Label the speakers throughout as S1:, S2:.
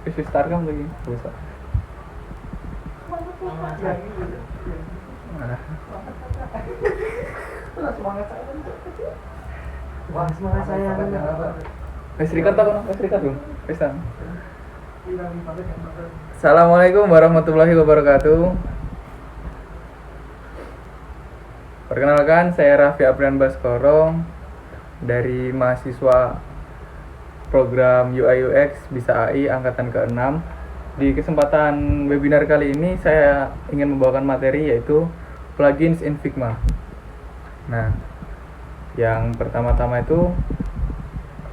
S1: Isi start kan lagi bisa.
S2: Wah, semangat saya.
S1: Serikat tak kono? Serikat dong. Bisa. Assalamualaikum warahmatullahi wabarakatuh. Perkenalkan, saya Raffi Aprian Baskoro dari mahasiswa program UI UX Bisa AI angkatan ke-6. Di kesempatan webinar kali ini saya ingin membawakan materi yaitu plugins in Figma. Nah, yang pertama-tama itu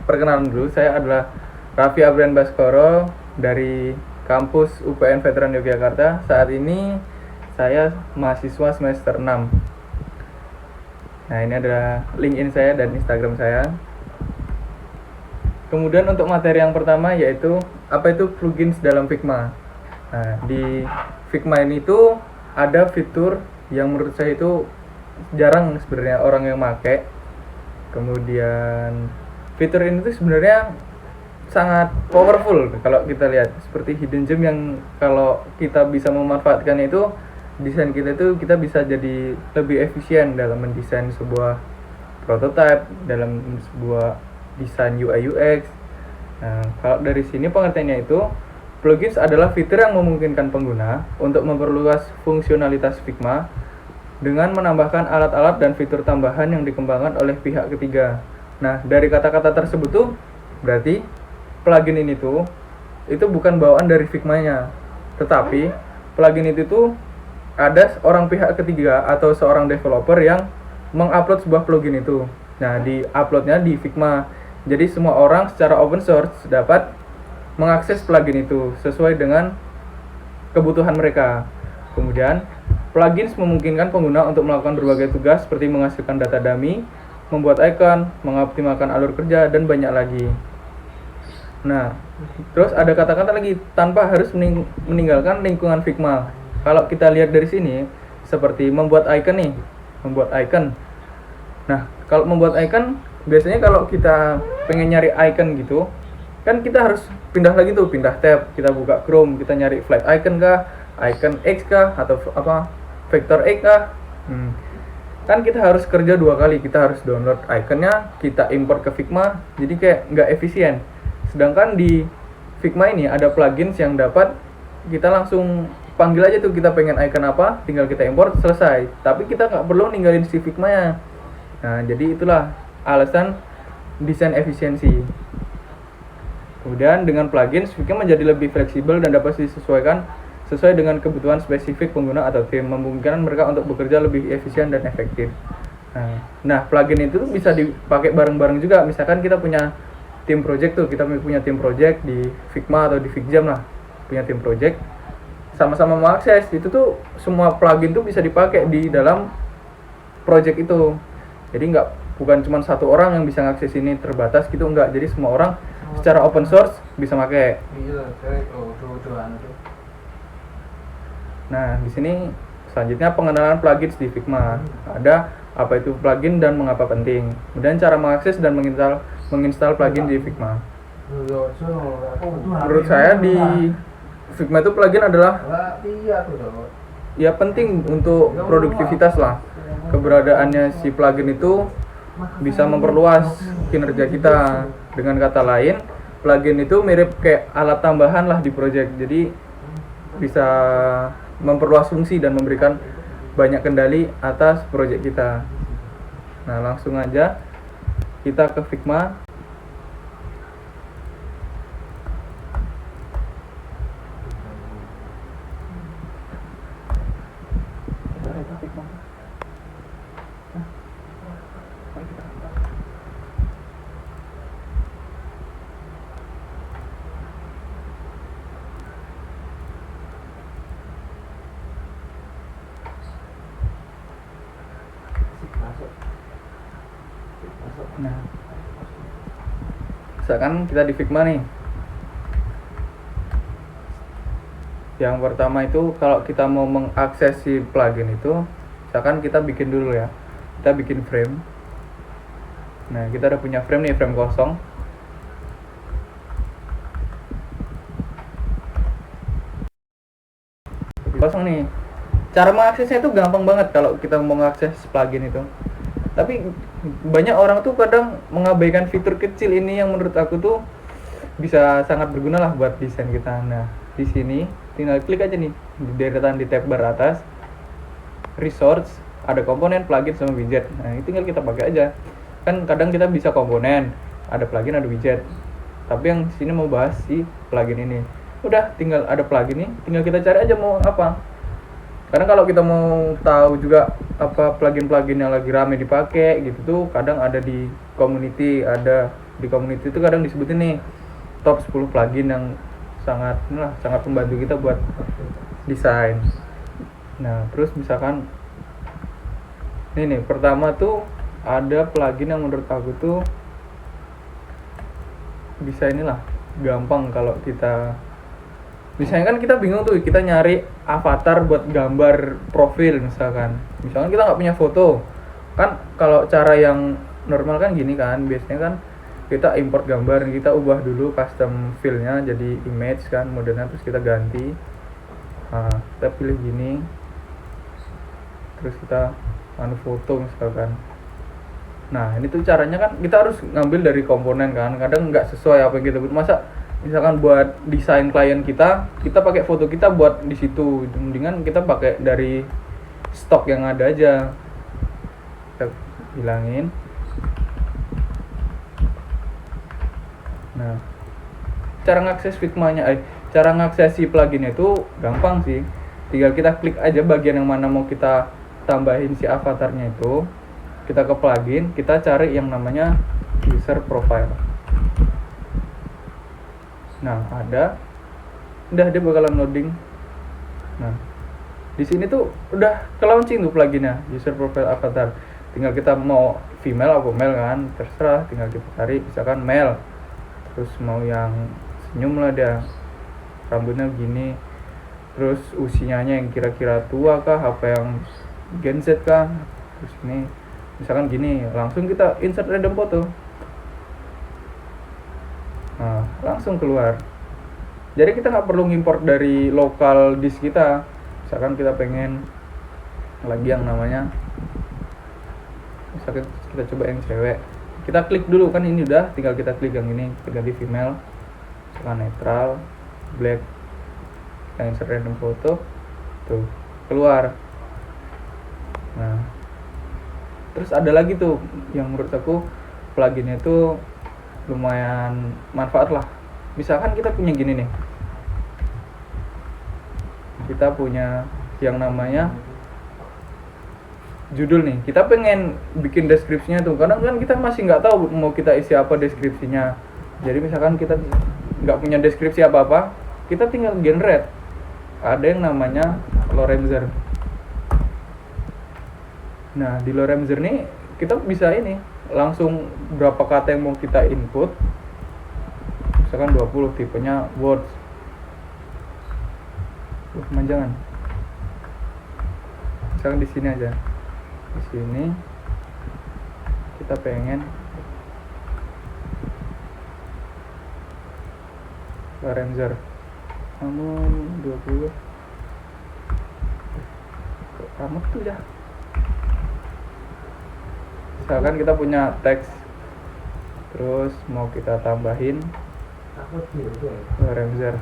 S1: perkenalan dulu, saya adalah Raffi Aprian Baskoro dari kampus UPN Veteran Yogyakarta. Saat ini saya mahasiswa semester 6. Nah, ini adalah LinkedIn saya dan Instagram saya. Kemudian untuk materi yang pertama yaitu apa itu plugins dalam Figma. Nah, di Figma ini tuh ada fitur yang menurut saya itu jarang sebenarnya orang yang pakai. Kemudian fitur ini tuh sebenarnya sangat powerful kalau kita lihat, seperti hidden gem yang kalau kita bisa memanfaatkannya itu desain kita itu kita bisa jadi lebih efisien dalam mendesain sebuah prototype, dalam sebuah desain UI UX. Nah, kalau dari sini pengertiannya itu plugins adalah fitur yang memungkinkan pengguna untuk memperluas fungsionalitas Figma dengan menambahkan alat-alat dan fitur tambahan yang dikembangkan oleh pihak ketiga. Nah, dari kata-kata tersebut tuh berarti plugin ini tuh itu bukan bawaan dari Figma-nya, tetapi plugin itu tuh ada orang pihak ketiga atau seorang developer yang mengupload sebuah plugin itu. Nah, di-uploadnya di Figma. Jadi semua orang secara open source dapat mengakses plugin itu sesuai dengan kebutuhan mereka. Kemudian, plugins memungkinkan pengguna untuk melakukan berbagai tugas seperti menghasilkan data dummy, membuat icon, mengoptimalkan alur kerja, dan banyak lagi. Nah, terus ada kata-kata lagi, tanpa harus meninggalkan lingkungan Figma. Kalau kita lihat dari sini, seperti membuat icon nih, membuat icon. Nah, kalau membuat icon, biasanya kalau kita pengen nyari icon gitu, kan kita harus pindah lagi tuh, pindah tab, kita buka Chrome, kita nyari flat icon kah, icon X kah, atau apa, vector X kah. Kan kita harus kerja dua kali, kita harus download iconnya, kita import ke Figma, jadi kayak nggak efisien. Sedangkan di Figma ini ada plugins yang dapat kita langsung panggil aja tuh, kita pengen icon apa, tinggal kita import, selesai. Tapi kita nggak perlu ninggalin si Figma-nya. Nah, jadi itulah alasan desain efisiensi. Kemudian dengan plugins, Figma menjadi lebih fleksibel dan dapat disesuaikan sesuai dengan kebutuhan spesifik pengguna atau tim, memungkinkan mereka untuk bekerja lebih efisien dan efektif. Nah, plugin itu bisa dipakai bareng-bareng juga. Misalkan kita punya tim project tuh, kita punya tim project di Figma atau di Figjam lah, punya tim project, sama-sama mengakses itu tuh, semua plugin tuh bisa dipakai di dalam project itu. Jadi bukan cuma satu orang yang bisa ngakses ini, terbatas gitu, enggak. Jadi semua orang secara open source bisa pakai. Nah, di sini selanjutnya pengenalan plugins di Figma. Ada apa itu plugin dan mengapa penting. Kemudian cara mengakses dan menginstal plugin di Figma. Menurut saya di Figma itu plugin adalah ya penting untuk produktivitas lah. Keberadaannya si plugin itu bisa memperluas kinerja kita. Dengan kata lain, plugin itu mirip kayak alat tambahan lah di project. Jadi bisa memperluas fungsi dan memberikan banyak kendali atas project kita. Nah, langsung aja kita ke Figma. Nah, misalkan kita di Figma nih. Yang pertama itu kalau kita mau mengakses si plugin itu, misalkan kita bikin dulu ya. Kita bikin frame. Nah, kita udah punya frame nih, frame kosong. kosong nih. Cara mengaksesnya itu gampang banget kalau kita mau mengakses plugin itu. Tapi banyak orang tuh kadang mengabaikan fitur kecil ini yang menurut aku tuh bisa sangat berguna lah buat desain kita. Nah, di sini tinggal klik aja nih di deretan di tab bar atas, resource, ada komponen, plugin sama widget. Nah, ini tinggal kita pakai aja. Kan kadang kita bisa komponen, ada plugin, ada widget. Tapi yang di sini mau bahas si plugin ini. Udah, tinggal ada plugin nih, tinggal kita cari aja mau apa. Karena kalau kita mau tahu juga apa plugin-plugin yang lagi rame dipakai gitu tuh kadang ada di community, itu kadang disebutin nih top 10 plugin yang sangat membantu kita buat desain. Nah, terus misalkan ini nih, pertama tuh ada plugin yang menurut aku tuh bisa inilah gampang kalau kita misalnya kan kita bingung tuh kita nyari avatar buat gambar profil misalkan kita nggak punya foto kan. Kalau cara yang normal kan gini kan, biasanya kan kita import gambar, kita ubah dulu custom filenya jadi image kan modelnya, terus kita ganti. Nah, kita pilih gini, terus kita foto misalkan. Nah, ini tuh caranya kan kita harus ngambil dari komponen kan, kadang nggak sesuai apa gitu. Masa misalkan buat desain klien kita pakai foto kita buat di situ, mendingan kita pakai dari stok yang ada aja. Kita hilangin. Nah, cara ngakses Figma-nya, cara ngakses si plugin itu gampang sih. Tinggal kita klik aja bagian yang mana mau kita tambahin si avatarnya itu. Kita ke plugin, kita cari yang namanya user profile. Nah, udah dia bakalan loading. Nah, di sini tuh udah ke launching tuh pluginnya, user profile avatar. Tinggal kita mau female atau male kan, terserah. Tinggal kita cari, misalkan male. Terus mau yang senyum lah dia, rambutnya gini. Terus usianya yang kira-kira tua kah, apa yang Gen Z kah. Terus ini, misalkan gini, langsung kita insert random foto. Nah, langsung keluar. Jadi kita nggak perlu import dari lokal disk kita. Misalkan kita pengen lagi yang namanya, misalkan kita coba yang cewek, kita klik dulu kan, ini udah, tinggal kita klik yang ini, kita ganti female, misalkan netral, black, kita insert random foto, tuh keluar. Nah, terus ada lagi tuh yang menurut aku pluginnya tuh lumayan manfaat lah. Misalkan kita punya gini nih, kita punya yang namanya judul nih, kita pengen bikin deskripsinya tuh, kadang kan kita masih nggak tahu mau kita isi apa deskripsinya. Jadi misalkan kita nggak punya deskripsi apa-apa, kita tinggal generate. Ada yang namanya Lorenzer. Nah, di Lorenzer nih kita bisa ini langsung berapa kata yang mau kita input, misalkan 20, tipenya words. Kemanjangan. Misalkan di sini aja, di sini kita pengen Lorenzer namun 20 amat tuh ya. Misalkan kita punya teks, terus mau kita tambahin Lorenzer.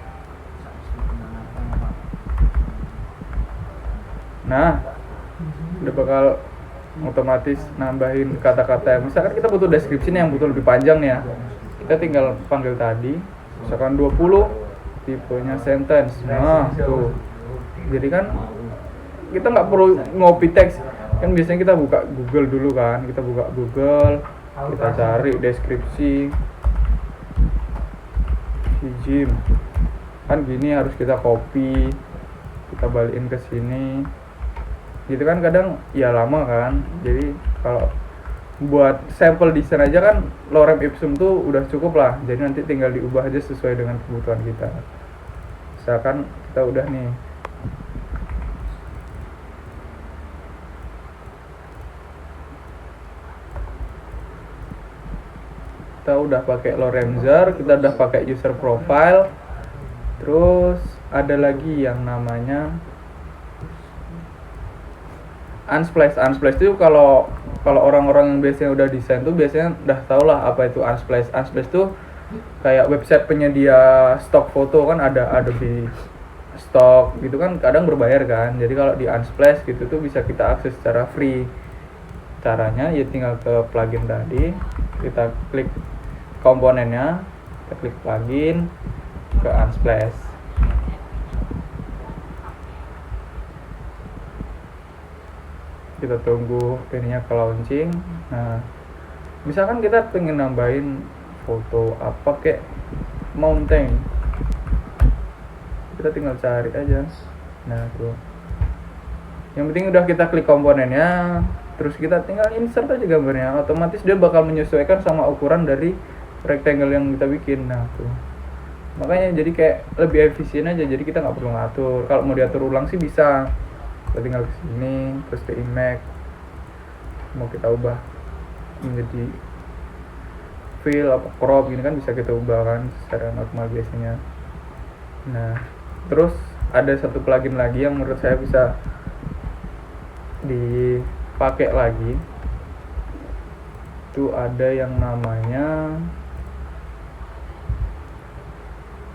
S1: Nah, udah bakal otomatis nambahin kata-kata. Misalkan kita butuh deskripsi yang butuh lebih panjang nih ya, kita tinggal panggil tadi, misalkan 20, tipenya sentence. Nah, tuh. Jadi kan kita nggak perlu ngopi teks. Kan biasanya kita buka Google dulu kan, kita buka Google, kita cari deskripsi si gym. Kan gini, harus kita copy, kita balikin ke sini. Gitu kan kadang ya lama kan. Jadi kalau buat sampel desain aja kan lorem ipsum tuh udah cukup lah. Jadi nanti tinggal diubah aja sesuai dengan kebutuhan kita. Misalkan kita udah nih, kita udah pakai Lorenzer, kita udah pakai user profile, terus ada lagi yang namanya Unsplash itu kalau orang-orang yang biasanya udah desain tuh biasanya udah tau lah apa itu Unsplash. Unsplash tuh kayak website penyedia stok foto kan, ada Adobe Stock gitu kan, kadang berbayar kan. Jadi kalau di Unsplash gitu tuh bisa kita akses secara free. Caranya ya tinggal ke plugin tadi, kita klik komponennya, kita klik plugin, ke Unsplash. Kita tunggu ininya ke launching. Nah, misalkan kita pengen nambahin foto apa kayak mountain, kita tinggal cari aja. Nah tuh, yang penting udah kita klik komponennya, terus kita tinggal insert aja gambarnya, otomatis dia bakal menyesuaikan sama ukuran dari rectangle yang kita bikin. Nah tuh, makanya jadi kayak lebih efisien aja, jadi kita nggak perlu ngatur. Kalau mau diatur ulang sih bisa, kita tinggal ke sini, terus ke image, mau kita ubah menjadi fill apa crop gini kan bisa kita ubah kan secara normal biasanya. Nah terus ada satu plugin lagi yang menurut saya bisa dipakai lagi, itu ada yang namanya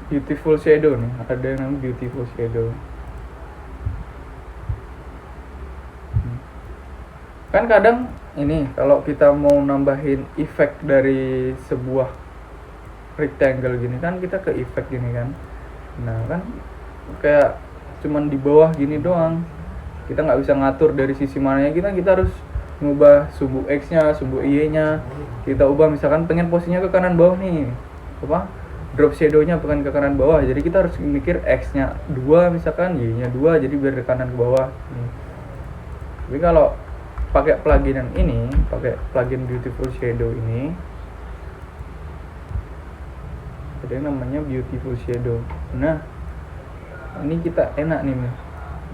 S1: Beautiful Shadow nih, ada yang namanya Beautiful Shadow. Kan kadang ini kalau kita mau nambahin efek dari sebuah rectangle gini kan, kita ke efek gini kan. Nah kan kayak cuman di bawah gini doang, kita nggak bisa ngatur dari sisi mananya. Kita harus ngubah sumbu X nya, sumbu Y nya, kita ubah. Misalkan pengen posisinya ke kanan bawah nih, apa drop shadow nya bukan ke kanan bawah, jadi kita harus mikir X nya 2 misalkan, Y nya 2, jadi biar ke kanan ke bawah nih. Tapi kalau pakai plugin yang ini, pakai plugin Beautiful Shadow ini, ada yang namanya Beautiful Shadow. Nah ini kita enak nih,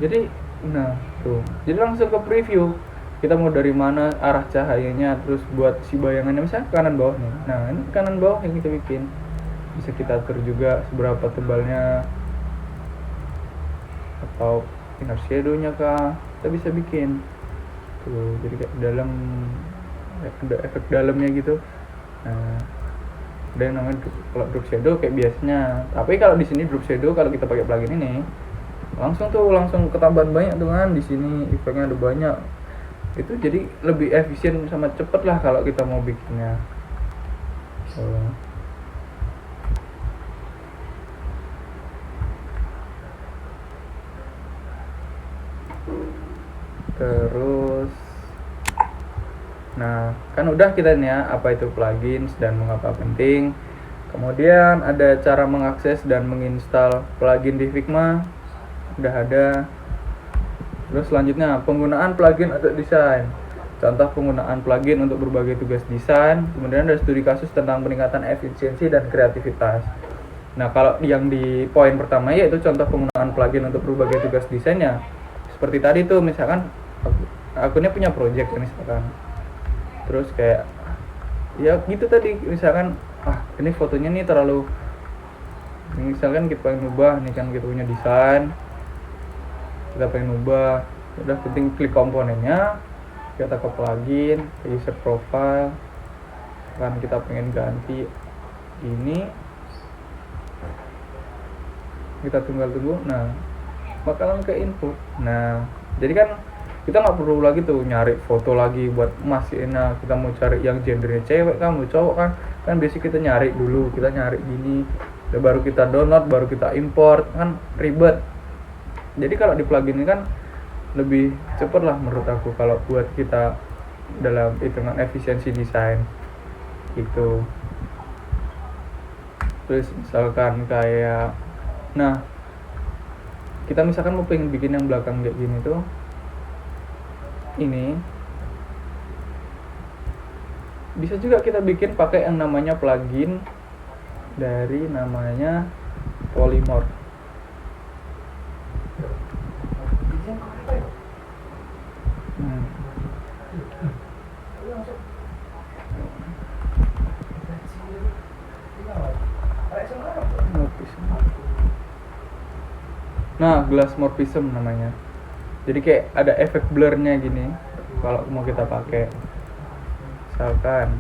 S1: jadi nah tuh, jadi langsung ke preview, kita mau dari mana arah cahayanya, terus buat si bayangannya misalnya kanan bawah nih. Nah ini kanan bawah yang kita bikin, bisa kita atur juga seberapa tebalnya, atau inner shadow nya kah, kita bisa bikin tuh, jadi kayak dalam ada efek dalamnya gitu. Nah ada yang namanya kalau drop shadow kayak biasanya, tapi kalau di sini drop shadow kalau kita pakai plugin ini langsung ketambahan banyak tuh kan, di sini efeknya ada banyak, itu jadi lebih efisien sama cepet lah kalau kita mau bikinnya. Terus nah kan udah kita nih ya, apa itu plugins dan mengapa penting. Kemudian ada cara mengakses dan menginstal plugin di Figma, udah ada. Terus selanjutnya penggunaan plugin untuk desain, contoh penggunaan plugin untuk berbagai tugas desain. Kemudian ada studi kasus tentang peningkatan efisiensi dan kreativitas. Nah kalau yang di poin pertama yaitu contoh penggunaan plugin untuk berbagai tugas desainnya, seperti tadi tuh, misalkan akunnya punya project misalkan, terus kayak ya gitu tadi, misalkan ini fotonya nih terlalu, misalkan kita pengen ubah nih kan, kita punya desain, kita pengen ubah, udah penting klik komponennya, kita ke plugin, ke user profile, kan kita pengen ganti ini, kita tunggu, nah bakalan ke input. Nah jadi kan kita nggak perlu lagi tuh nyari foto lagi buat masihin. Nah kita mau cari yang gendernya cewek kan, mau cowok kan biasa kita nyari dulu, kita nyari gini, baru kita download, baru kita import, kan ribet. Jadi kalau di plugin ini kan lebih cepet lah menurut aku kalau buat kita dalam hitungan efisiensi desain gitu. Terus misalkan kayak, nah kita misalkan mau pengen bikin yang belakang kayak gini tuh, ini bisa juga kita bikin pakai yang namanya plugin dari namanya Polymorph. Nah, glass morphism namanya. Jadi kayak ada efek blurnya gini kalau mau kita pakai. Misalkan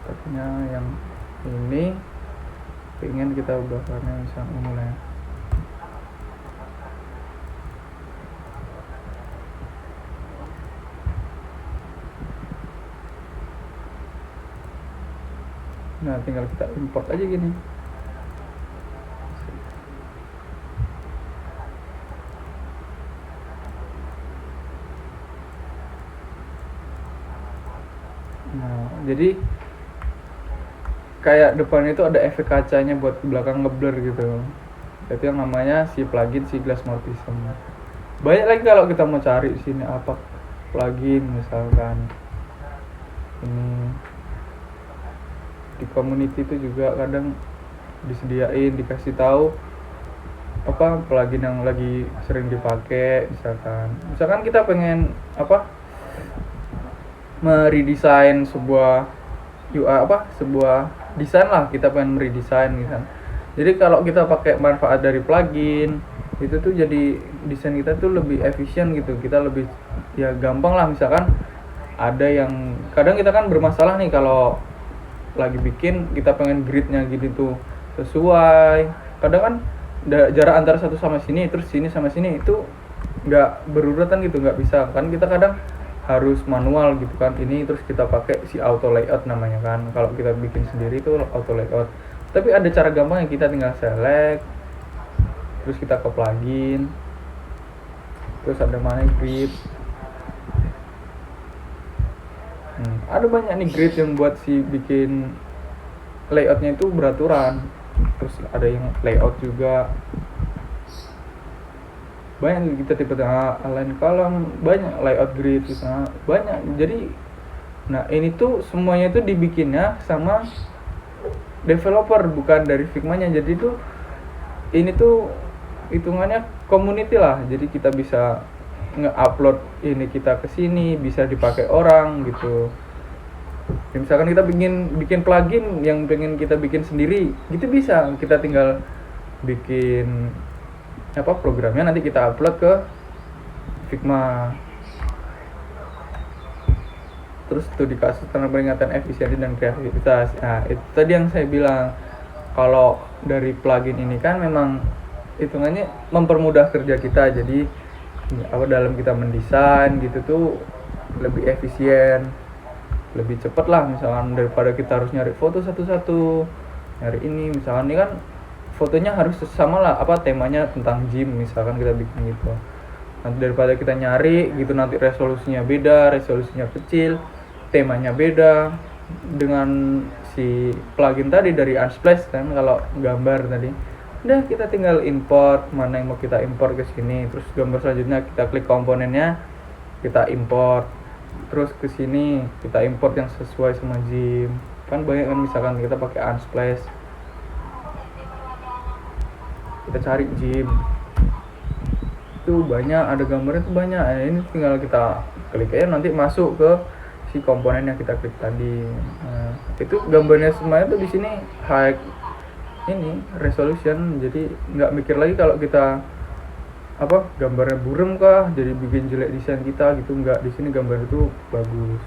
S1: tadinya yang ini pengen kita ubah warna misalnya mulai. Nah, tinggal kita import aja gini. Nah, jadi kayak depan itu ada efek kacanya buat belakang ngeblur gitu. Itu yang namanya si plugin si Glass Mortism. Banyak lagi kalau kita mau cari sini apa plugin misalkan. Ini di community itu juga kadang disediain, dikasih tahu apa plugin yang lagi sering dipakai. Misalkan kita pengen apa meredesign sebuah UI sebuah desain lah, kita pengen meredesign gitu. Jadi kalau kita pakai manfaat dari plugin itu tuh jadi desain kita tuh lebih efisien gitu, kita lebih ya gampang lah. Misalkan ada yang kadang kita kan bermasalah nih kalau lagi bikin, kita pengen gridnya gitu tuh sesuai, kadang kan jarak antara satu sama sini terus sini sama sini itu nggak berurutan gitu, nggak bisa kan, kita kadang harus manual gitu kan. Ini terus kita pakai si auto layout namanya kan, kalau kita bikin sendiri itu auto layout. Tapi ada cara gampang yang kita tinggal select terus kita ke plugin, terus ada mana grid. Ada banyak nih grid yang buat si bikin layoutnya itu beraturan. Terus ada yang layout juga banyak, kita tipe align column, banyak layout grid misalnya, banyak. Jadi nah ini tuh semuanya itu dibikinnya sama developer bukan dari Figma-nya. Jadi tuh ini tuh hitungannya community lah, jadi kita bisa nge-upload ini kita ke sini, bisa dipakai orang gitu. Ya, misalkan kita bikin plugin yang pengen kita bikin sendiri, gitu bisa. Kita tinggal bikin apa programnya, nanti kita upload ke Figma. Terus tuh dikasih tanda peringatan efisiensi dan kreativitas. Nah, itu tadi yang saya bilang. Kalau dari plugin ini kan memang hitungannya mempermudah kerja kita. Jadi dalam kita mendesain gitu tuh lebih efisien, lebih cepat lah. Misalkan daripada kita harus nyari foto satu-satu, nyari ini misalkan ini kan fotonya harus sama lah, apa temanya tentang gym misalkan kita bikin gitu. Nanti daripada kita nyari gitu, nanti resolusinya beda, resolusinya kecil, temanya beda. Dengan si plugin tadi dari Unsplash kan, kalau gambar tadi udah kita tinggal import mana yang mau kita import ke sini, terus gambar selanjutnya kita klik komponennya, kita import, terus ke sini kita import yang sesuai sama gym. Kan banyak kan, misalkan kita pakai Unsplash, kita cari gym itu banyak, ada gambarnya tuh banyak. Ini tinggal kita klik aja, nanti masuk ke si komponen yang kita klik tadi. Nah, itu gambarnya semuanya tuh di sini high ini resolution, jadi nggak mikir lagi kalau kita apa gambarnya burem kah jadi bikin jelek desain kita gitu. Nggak, di sini gambar itu bagus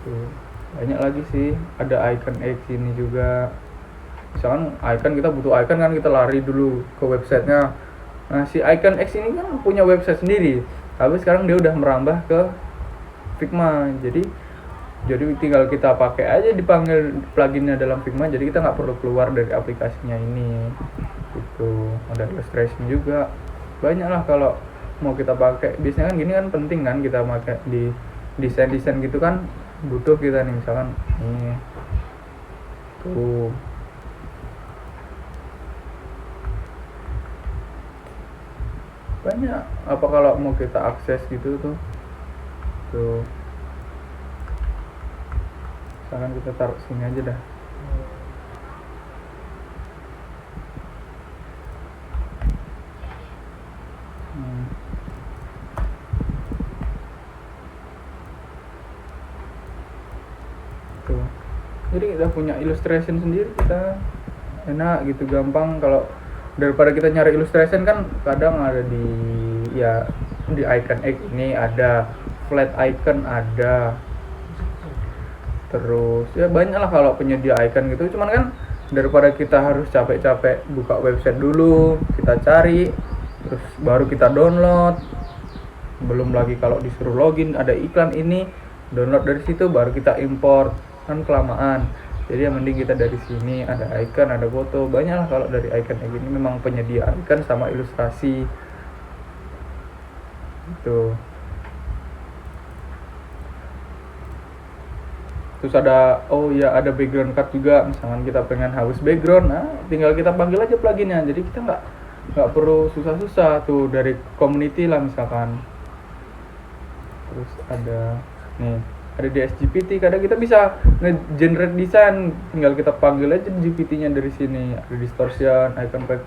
S1: tuh. Banyak lagi sih, ada icon X ini juga. Misalkan icon, kita butuh icon kan, kita lari dulu ke websitenya. Nah, si icon X ini kan punya website sendiri, tapi sekarang dia udah merambah ke Figma. Jadi tinggal kita pakai aja, dipanggil pluginnya dalam Figma, jadi kita nggak perlu keluar dari aplikasinya ini gitu. Ada illustration juga banyak lah kalau mau kita pakai. Biasanya kan gini kan penting kan, kita pakai di desain gitu kan, butuh kita nih misalkan ini tuh. Banyak apa kalau mau kita akses gitu tuh misalkan kita taruh sini aja dah. Tuh. Jadi kita punya illustration sendiri, kita enak gitu, gampang. Kalau daripada kita nyari illustration kan kadang ada di icon X ini ada, flat icon ada, terus ya banyak lah kalau penyedia icon gitu. Cuman kan daripada kita harus capek-capek buka website dulu, kita cari terus baru kita download, belum lagi kalau disuruh login ada iklan ini, download dari situ baru kita import, kan kelamaan. Jadi yang mending kita dari sini ada icon, ada foto, banyak lah kalau dari icon kayak gini memang penyedia icon sama ilustrasi gitu. Terus ada ada background card juga, misalkan kita pengen hapus background, tinggal kita panggil aja pluginnya, jadi kita nggak perlu susah-susah tuh dari community lah misalkan. Terus ada di SGPT, kadang kita bisa nge-generate desain, tinggal kita panggil aja GPT-nya dari sini. Ada distortion, icon pack.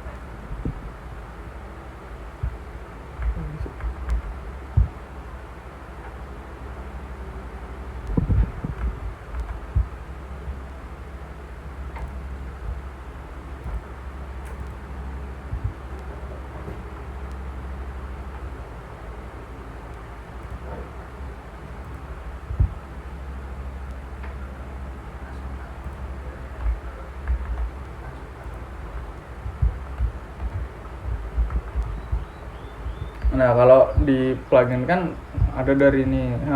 S1: Nah, kalau di plugin kan ada dari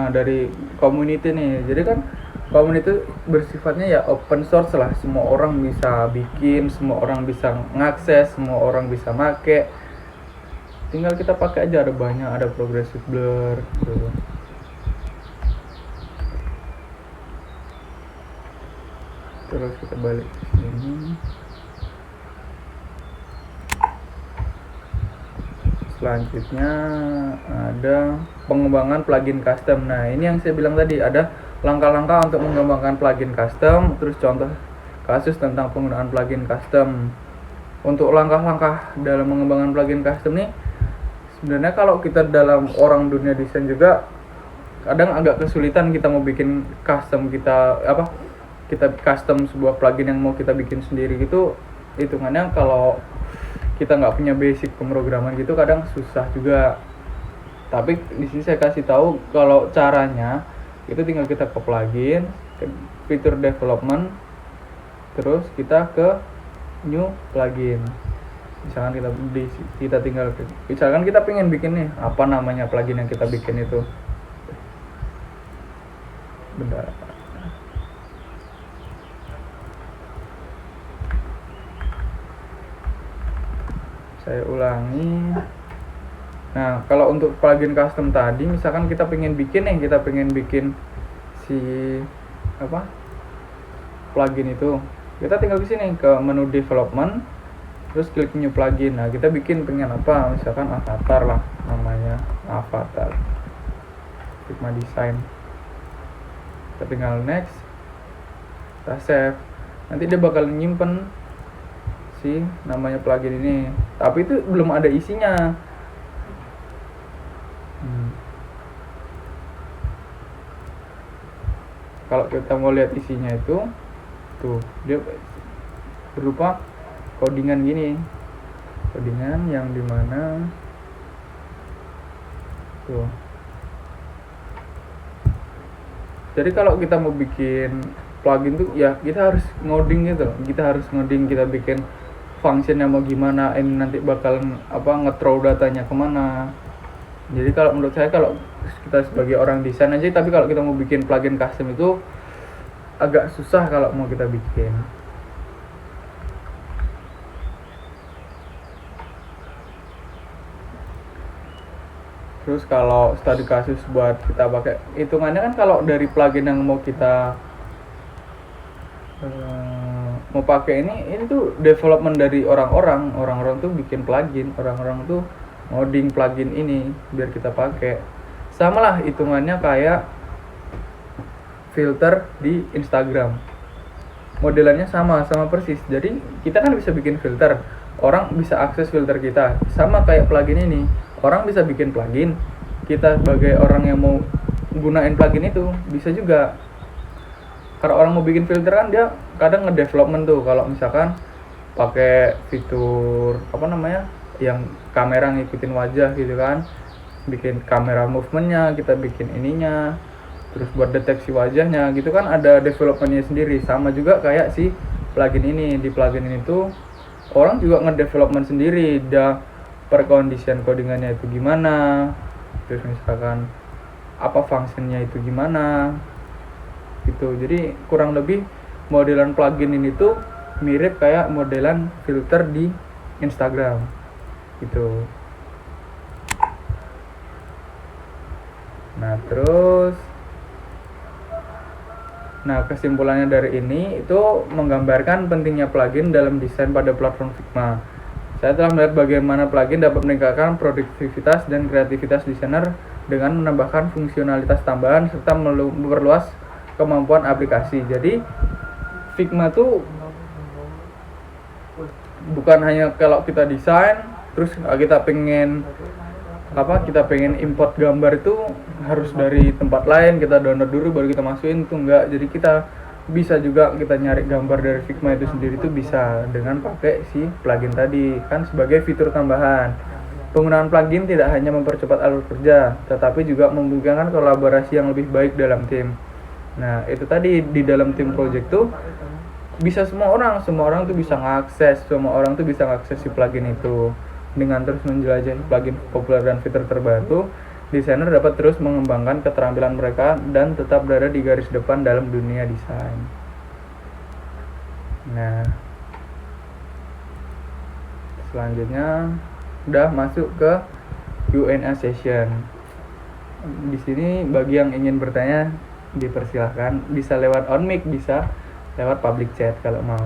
S1: dari community nih. Jadi kan community bersifatnya ya open source lah. Semua orang bisa bikin, semua orang bisa ngakses, semua orang bisa make. Tinggal kita pakai aja, ada banyak, ada progressive blur gitu. Terus kita balik ke sini. Selanjutnya ada pengembangan plugin custom. Nah, ini yang saya bilang tadi, ada langkah-langkah untuk mengembangkan plugin custom, terus contoh kasus tentang penggunaan plugin custom. Untuk langkah-langkah dalam mengembangkan plugin custom nih, sebenarnya kalau kita dalam orang dunia desain juga kadang agak kesulitan kita mau bikin custom, kita custom sebuah plugin yang mau kita bikin sendiri gitu. Hitungannya kalau kita nggak punya basic pemrograman gitu kadang susah juga. Tapi di sini saya kasih tahu kalau caranya itu tinggal kita ke plugin, ke fitur development, terus kita ke new plugin. Misalkan kita tinggal misalkan kita pengen bikin nih apa namanya plugin yang kita bikin itu. Bentar. Saya ulangi. Nah, kalau untuk plugin custom tadi, misalkan kita pengen bikin si plugin itu, kita tinggal di sini ke menu development, terus klik new plugin. Nah, kita pengen apa? Misalkan avatar lah namanya, avatar Figma design. Kita tinggal next, kita save. Nanti dia bakal nyimpen si namanya plugin ini, tapi itu belum ada isinya. Kalau kita mau lihat isinya itu tuh, dia berupa codingan gini, codingan yang dimana tuh. Jadi kalau kita mau bikin plugin tuh ya kita harus ngoding gitu, kita bikin functionnya mau gimana, ini nanti bakal nge-throw datanya kemana. Jadi kalau menurut saya, kalau kita sebagai orang desain aja, tapi kalau kita mau bikin plugin custom itu agak susah kalau mau kita bikin. Terus kalau studi kasus buat kita pakai, hitungannya kan kalau dari plugin yang mau kita mau pakai ini tuh development dari orang-orang tuh bikin plugin, orang-orang tuh ngoding plugin ini biar kita pakai. Sama lah hitungannya kayak filter di Instagram, modelannya sama persis. Jadi kita kan bisa bikin filter, orang bisa akses filter kita. Sama kayak plugin ini, orang bisa bikin plugin, kita sebagai orang yang mau gunain plugin itu bisa juga. Kalau orang mau bikin filter kan dia kadang nge-development tuh. Kalau misalkan pakai fitur apa namanya yang kamera ngikutin wajah gitu kan, bikin kamera movementnya, kita bikin ininya, terus buat deteksi wajahnya gitu kan, ada developmentnya sendiri. Sama juga kayak si plugin ini. Di plugin ini tuh orang juga ngedevelopment sendiri, dah perkondisian codingannya itu gimana, terus misalkan apa fungsinya itu gimana gitu. Jadi kurang lebih modelan plugin ini tuh mirip kayak modelan filter di Instagram gitu. Nah, kesimpulannya dari ini itu menggambarkan pentingnya plugin dalam desain pada platform Figma. Saya telah melihat bagaimana plugin dapat meningkatkan produktivitas dan kreativitas desainer dengan menambahkan fungsionalitas tambahan serta memperluas kemampuan aplikasi. Jadi Figma tuh bukan hanya kalau kita desain terus kita pengen import gambar itu harus dari tempat lain, kita download dulu baru kita masukin, itu enggak. Jadi kita bisa juga kita nyari gambar dari Figma itu sendiri itu bisa dengan pakai si plugin tadi kan sebagai fitur tambahan. Penggunaan plugin tidak hanya mempercepat alur kerja, tetapi juga memungkinkan kolaborasi yang lebih baik dalam tim. Nah, itu tadi di dalam tim project tuh bisa semua orang tuh bisa ngakses si plugin itu. Dengan terus menjelajahi plugin populer dan fitur terbaru, desainer dapat terus mengembangkan keterampilan mereka dan tetap berada di garis depan dalam dunia desain. Nah, selanjutnya udah masuk ke Q&A session. Di sini bagi yang ingin bertanya dipersilahkan, bisa lewat on mic, bisa lewat public chat kalau mau.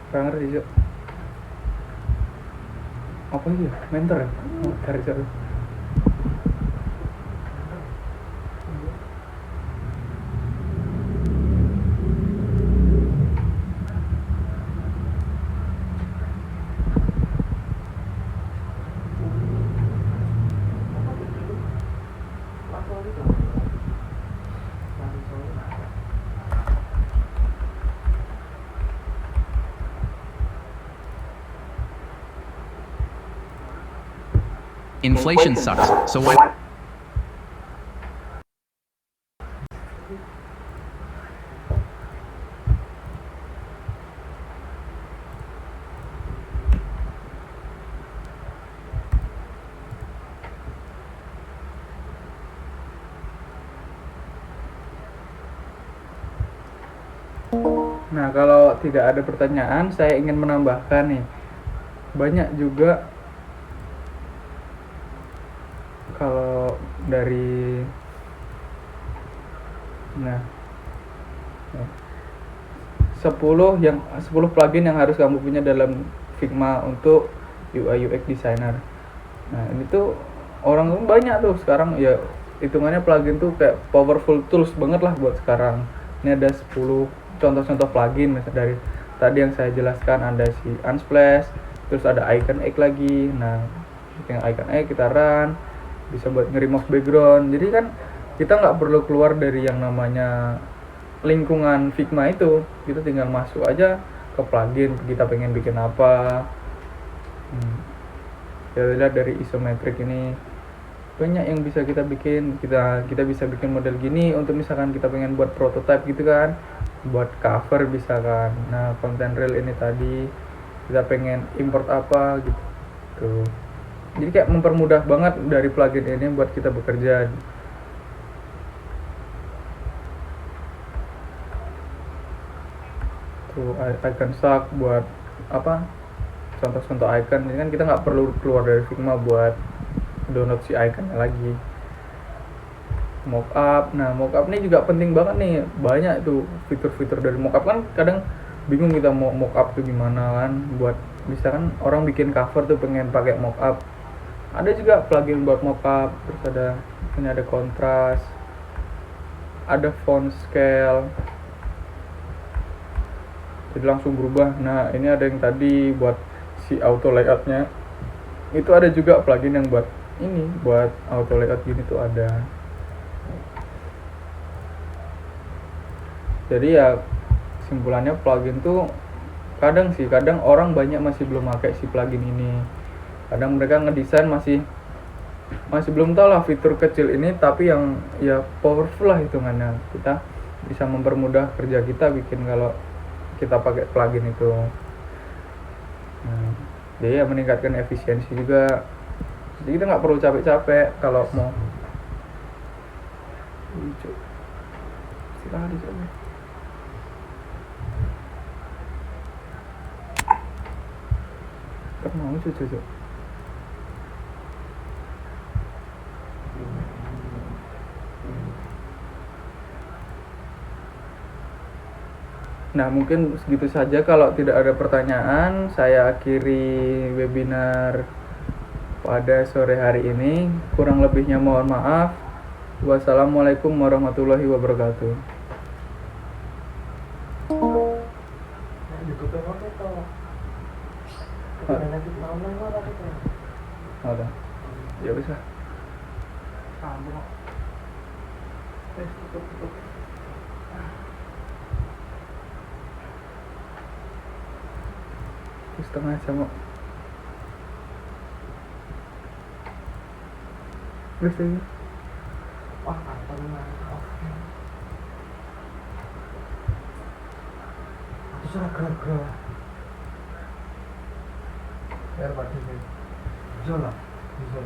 S1: Gak ngerti Cok. Apa iya? Mentor ya? Oh, dari Cok.
S3: Inflation sucks, so why?
S1: Nah, kalau tidak ada pertanyaan, saya ingin menambahkan nih, banyak juga kalau dari 10 plugin yang harus kamu punya dalam Figma untuk UI UX designer. Nah, ini tuh orang banyak tuh sekarang ya, hitungannya plugin tuh kayak powerful tools banget lah buat sekarang. Ini ada 10 contoh-contoh plugin, misalnya dari tadi yang saya jelaskan ada si Unsplash, terus ada Icon Egg lagi. Nah, yang Icon Egg kita run, bisa buat nge-remove background. Jadi kan kita nggak perlu keluar dari yang namanya lingkungan Figma itu, kita tinggal masuk aja ke plugin, kita pengen bikin apa. Kita lihat dari isometric ini banyak yang bisa kita bikin. Kita bisa bikin model gini untuk misalkan kita pengen buat prototype gitu kan, buat cover bisa kan. Nah, content reel ini tadi kita pengen import apa gitu tuh. Jadi kayak mempermudah banget dari plugin ini buat kita bekerja. Tuh icon stack buat apa, contoh-contoh icon ini kan kita nggak perlu keluar dari Figma buat download si iconnya lagi. Mockup, nah mockup ini juga penting banget nih, banyak tuh fitur-fitur dari mockup kan. Kadang bingung kita mau mockup tuh gimana kan, buat misalkan orang bikin cover tuh pengen pakai mockup, ada juga plugin buat mockup. Terus ini ada kontras, ada font scale, jadi langsung berubah. Nah ini ada yang tadi buat si auto layoutnya, itu ada juga plugin yang buat ini, buat auto layout gini tuh ada. Jadi ya simpulannya plugin tuh kadang orang banyak masih belum pakai si plugin ini. Kadang mereka ngedesain masih belum tahu lah fitur kecil ini, tapi yang ya powerful lah hitungannya. Kita bisa mempermudah kerja kita bikin kalau kita pakai plugin itu. Nah, jadi ya meningkatkan efisiensi juga. Jadi kita nggak perlu capek-capek kalau mau. Silahkan dicoba. Kan mau cucu. Nah mungkin segitu saja, kalau tidak ada pertanyaan saya akhiri webinar pada sore hari ini. Kurang lebihnya mohon maaf. Wassalamualaikum warahmatullahi wabarakatuh. Ada. Ya bisa. Setengah jam kok. Bisa ya?
S2: Wah, kantornya oke. Itu sudah gerak-gerak.
S1: Biar pasti sih.
S2: Bisa lah, bisa.